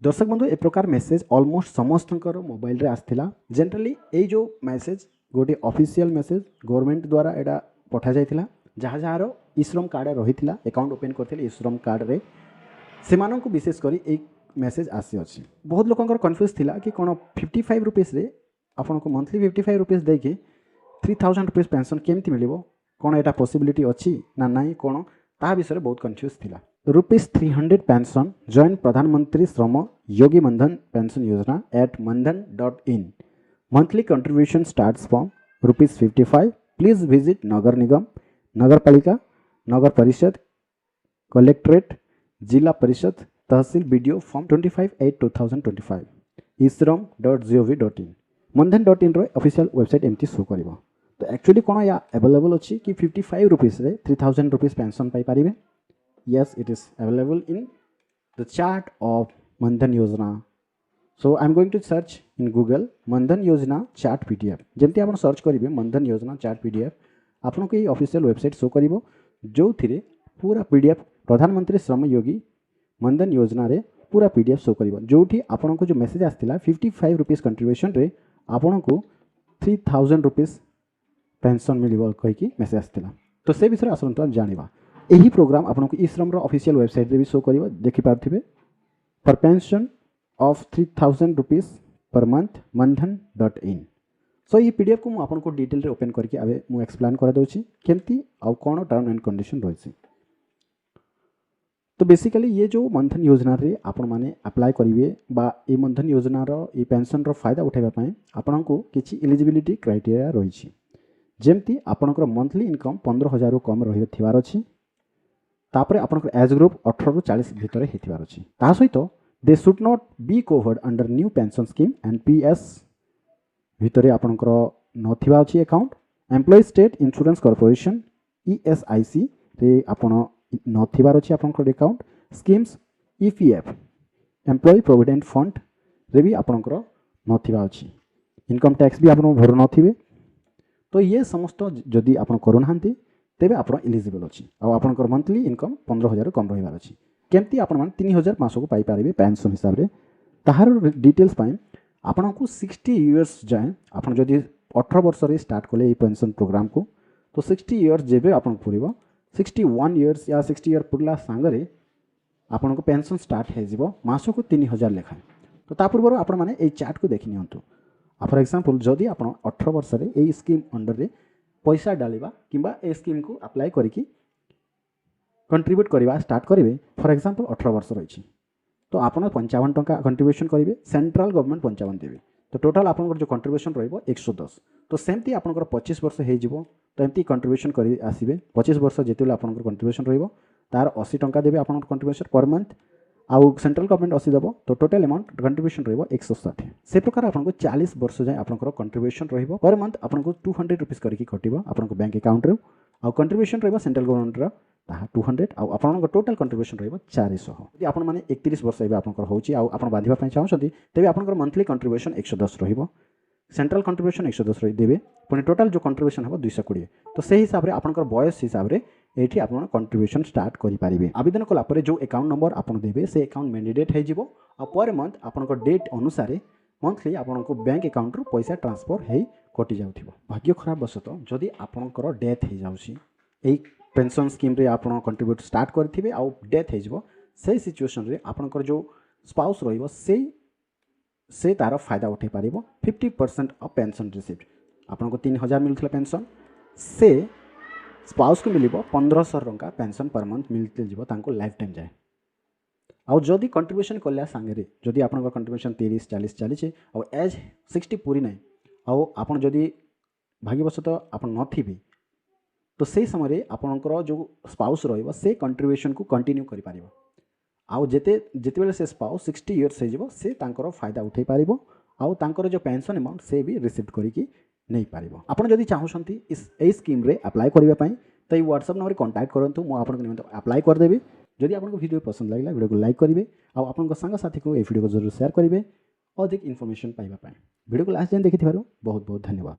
दर्शक बंधु ए प्रकार मेसेज ऑलमोस्ट समस्त मोबाइल रे आसथिला जनरली ए जो मेसेज गोटे ऑफिशियल मेसेज गवर्नमेंट द्वारा एडा पठा जाइथिला जहाँ जहाँ ई-श्रम कार्ड रही अकाउंट ओपन करथिले ई-श्रम कार्ड रे सेमानंकु विशेष करी एक मेसेज आसी अछि। बहुत लोकंकर कन्फ्यूज थिला कि कोन 55 रुपीस रे आपनको मंथली 55 रुपीस दे के 3000 रुपीस पेंशन केमती मिलिबो कोन एटा पॉसिबिलिटी अछि ना नाही कोन ता विषय बहुत कन्फ्यूज थिला। रुपीस 300 पेंशन जॉइन प्रधानमंत्री श्रम योगी मनधन पेंशन योजना at mandhan.in monthly contribution starts from rupees 55। Please visit नगर निगम, नगर पालिका, नगर परिषद, कलेक्ट्रेट, जिला परिषद, तहसील बीडीओ फॉर्म 25/8/2025 isram.gov.in mandhan.in रो ऑफिशियल वेबसाइट एमती शो करिवो। तो एक्चुअली कोन या अवेलेबल अछि कि 55 रुपीस रे 3000 रुपीस पेंशन पाई पारिबे। Yes, it is available in the chart of Mandhan Yojana. So I am going to search in Google Mandhan Yojana chart PDF. जमती आप सर्च करेंगे Mandhan Yojana chart PDF आपन को ये ऑफिशियल वेबसाइट शो करिवो जो थिरे पूरा PDF प्रधानमंत्री श्रम योगी मनधन योजना रे पूरा PDF शो करिवो जोठी आपन को जो मेसेज आस्थिला 55 रुपीस कंट्रीब्यूशन रे आपन को 3000 रुपीस पेंशन मिलिबो कहि कि मेसेज आस्थिला। तो से विषय आसंतु हम जानिबा। यही प्रोग्राम आपको ई-श्रम ऑफिशियल वेबसाइट रे भी शो करिवो देखि पारथिबे for pension of 3000 rupees per month mandhan.in। So ये पीडीएफ को आपन को डिटेल रे ओपन करके आबे मु एक्सप्लेन कर दोछि केमती आ कोन टर्म एंड कंडीशन रहिछि। तो बेसिकली ये जो मनधन योजना रे आपण माने अप्लाई करिवे बा ए मनधन योजना रो ए पेंशन रो फायदा उठाइबा पय आपण को किछि एलिजिबिलिटी क्राइटेरिया रहिछि जेमती आपनकर मंथली इनकम 15000 रु कम रहि थिवार अछि तापरे आपनकर एज ग्रुप 18 रु 40 भितर हेथिवार अछि ता सहित they should not be covered under New Pension Scheme NPS भितर आपनकर नथिबा अछि account Employee State Insurance Corporation ESIC रे आपन नथिबार अछि आपनकर account schemes EPF Employee Provident Fund रे भी आपनकर नथिबा अछि इनकम टैक्स भी आपन भर नथिबे। तो ये समस्त जदि आपन करू नाहंती तेबे आपन एलिजिबल अछि आ आपनकर मंथली इनकम 15000 कम रहिबार अछि केमती आपन मान 3000 मासको पाई पारिबे पेंशन हिसाब रे ताहार डिटेल्स पाई आपन को 60 इयर्स जाय आपन जदि 18 वर्ष रे स्टार्ट कले ए पेंशन प्रोग्राम को तो 60 इयर्स जेबे आपन पुरिबो 61 इयर्स या 60 इयर पुरला सांगरे आपन को पेंशन स्टार्ट हे जिवो मासको 3000 लेखा। तो ता पूर्व आपन माने ए चार्ट को देखि नियंतु फॉर एग्जांपल जदि आप 18 वर्ष रे ए स्कीम अंडर रे पैसा डालिबा किंबा ए स्कीम को अप्लाई करिकि कंट्रीब्यूट करबा स्टार्ट करिवे फॉर एग्जांपल 18 वर्ष रहिछि तो आपण 55 टंका कंट्रीब्यूशन करिवे सेंट्रल गवर्नमेंट 55 देबे तो टोटल आपनकर जो कंट्रीब्यूशन रहइबो 110। तो सेमती आपनकर 25 वर्ष हे जिवो तो एमती कंट्रीब्यूशन करि आसीबे 25 वर्ष जेतेले आपनकर कंट्रीब्यूशन रहइबो तार 80 टंका देबे आपनकर कंट्रीब्यूशन पर मंथ आउ सेंट्रल गवर्नमेंट 80 देबो तो टोटल अमाउंट कंट्रीब्यूशन रहइबो 160। से प्रकार आपनको 40 वर्ष जाय आपनकर कंट्रीब्यूशन रहइबो पर मंथ आपनको 200 रुपीस करिकि कटिबो आपनको बैंक अकाउंट रे आउ कंट्रीब्यूशन रहइबो सेंट्रल गवर्नमेंट रा ताहा 200 आउ आपनकर टोटल कंट्रीब्यूशन रहइबो 400। यदि आपन माने 31 वर्ष एबे आपनकर होउची आउ आपन बाधिबा पय चाहउछथि तेबे आपनकर मंथली कंट्रीब्यूशन 110 रहइबो सेंट्रल कंट्रीब्यूशन 110 रहि देबे पुनी टोटल जो कंट्रीब्यूशन हबो 220। तो से हिसाब रे आपनकर बयस हिसाब रे एठी आपण कंट्रीब्यूशन स्टार्ट करि पारिबे। आवेदन कला परे जो अकाउंट नंबर आपण देबे से अकाउंट मैंडेट हे जिवो आ पर मंथ आपनकर डेट अनुसार मंथली आपनको बैंक अकाउंट रु पैसा ट्रांसफर हे कटि जाउथिबो। भाग्य खराब बसत जदि आपनकर डेथ हे जाउसी एई पेंशन स्कीम रे आपण कंट्रीब्यूट स्टार्ट करथिबे आ डेथ हे जिवो से सिचुएशन रे आपनकर जो स्पाउस रहिबो से तार फायदा उठे पारिबो 50% ऑफ पेंशन रिसीव्ड आपनको 3000 मिलथला पेंशन से स्पाउस को मिलिबो 1500 टंका पेंशन पर मंथ मिलते जिवो तांको लाइफ टाइम जाय। आउ जदि कंट्रीब्यूशन कल्या सांगरे जदि आपनकर कंट्रीब्यूशन 30 40 चली आउ एज 60 पूरी नै आउ आपन जदि भाग्यवशत आपन नथिबे तो से समय रे आपनकर जो स्पाउस रहइबो से कंट्रीब्यूशन को कंटिन्यू करि पारिबो आउ जेते बेले से स्पाउस 60 इयर्स हे जिवो से तांकर फायदा उठै पारिबो आउ तांकर जो पेंशन अमाउंट से भी रिसीव करिकि नहीं पारिबो। आपण जदि चाहउछंती इस ए स्कीम रे अप्लाई करिबा पय तो व्हाट्सएप नंबर कांटेक्ट करंतु मु आपन निमंत अप्लाई कर देबी। जदि आपन वीडियो पसंद लागला वीडियो को लाइक करिवे आ आपन संग साथी को ए वीडियो को जरूर शेयर करिवे अधिक इन्फॉर्मेशन पाइबा पय। वीडियो को लास्ट जान देखिथिबारु बहुत बहुत धन्यवाद।